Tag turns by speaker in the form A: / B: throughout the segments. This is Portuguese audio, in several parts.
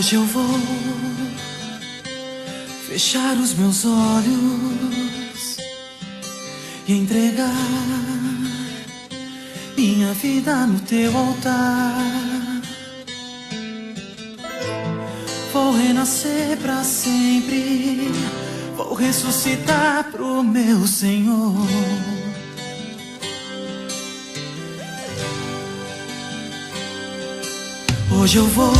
A: Hoje eu vou fechar os meus olhos e entregar minha vida no teu altar. Vou renascer pra sempre, vou ressuscitar pro meu Senhor. Hoje eu vou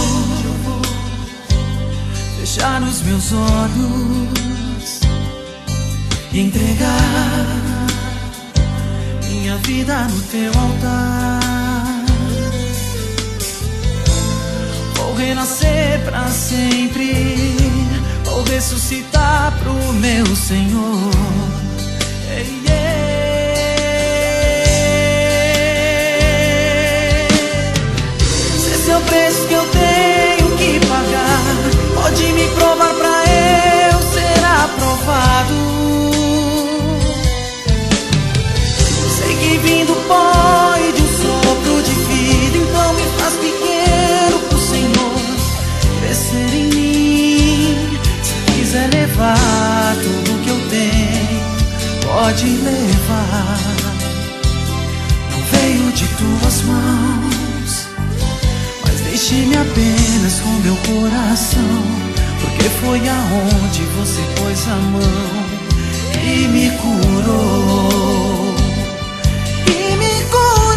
A: fechar os meus olhos e entregar minha vida no teu altar. Vou renascer pra sempre, vou ressuscitar pro meu Senhor. Ei, ei. Se esse é o preço que eu tenho que pagar, pode me provar pra eu ser aprovado. Sei que vim do pó e de um sopro de vida, então me faz pequeno pro Senhor crescer em mim. Se quiser levar tudo que eu tenho, pode levar. Não veio de tuas mãos, mas deixe-me apenas com meu coração, porque foi aonde você pôs a mão e me curou. E me curou.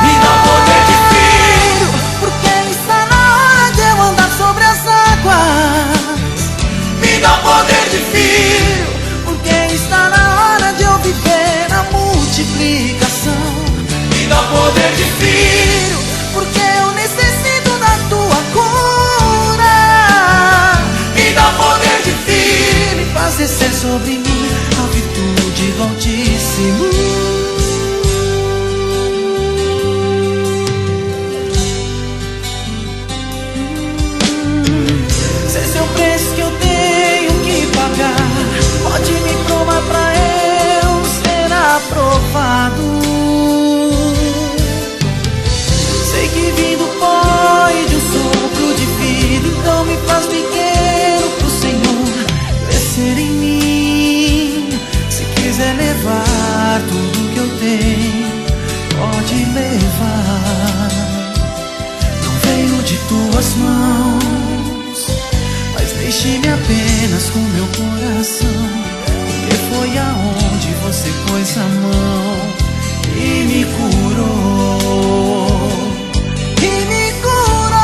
A: Me dá poder de filho, porque está na hora de eu andar sobre as águas. Me dá poder de filho, porque está na hora de eu viver a multiplicação. Me dá poder de filho, porque eu necessito da tua cura. Me dá poder de filho, e faz descer sobre mim a virtude do Altíssimo. Se esse é o preço que eu tenho que pagar, pode me provar pra eu ser aprovado. Sei que vim do pó e de um sopro de vida, então me faz pequeno pro Senhor crescer em mim. Se quiser levar tudo que eu tenho, pode levar. Não veio de tuas mãos, mas deixe-me apenas com meu coração, porque foi aonde você pôs a mão e me curou. E me curou.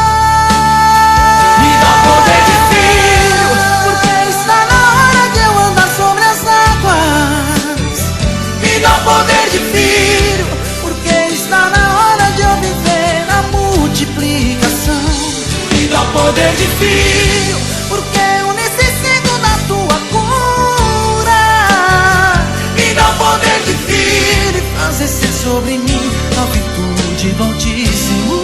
A: Me dá poder de filho, porque está na hora de eu andar sobre as águas. Me dá poder de filho, porque está na hora de eu viver a multiplicação. Me dá poder de filho, porque eu necessito da tua cura. Me dá poder de filho, e faz descer sobre mim a virtude do Altíssimo.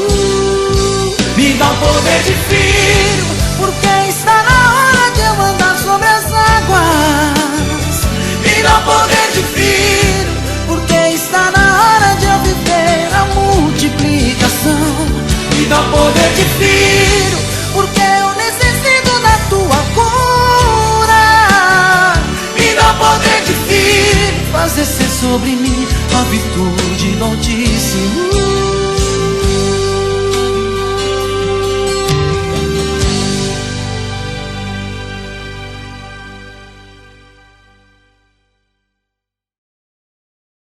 A: Me dá poder de filho, porque está na hora de eu andar sobre as águas. Me dá poder de filho, porque está na hora de eu viver a multiplicação. Me dá poder de filho, porque eu necessito da tua cura. Me dá poder de filho, faz descer sobre mim a virtude do Altíssimo.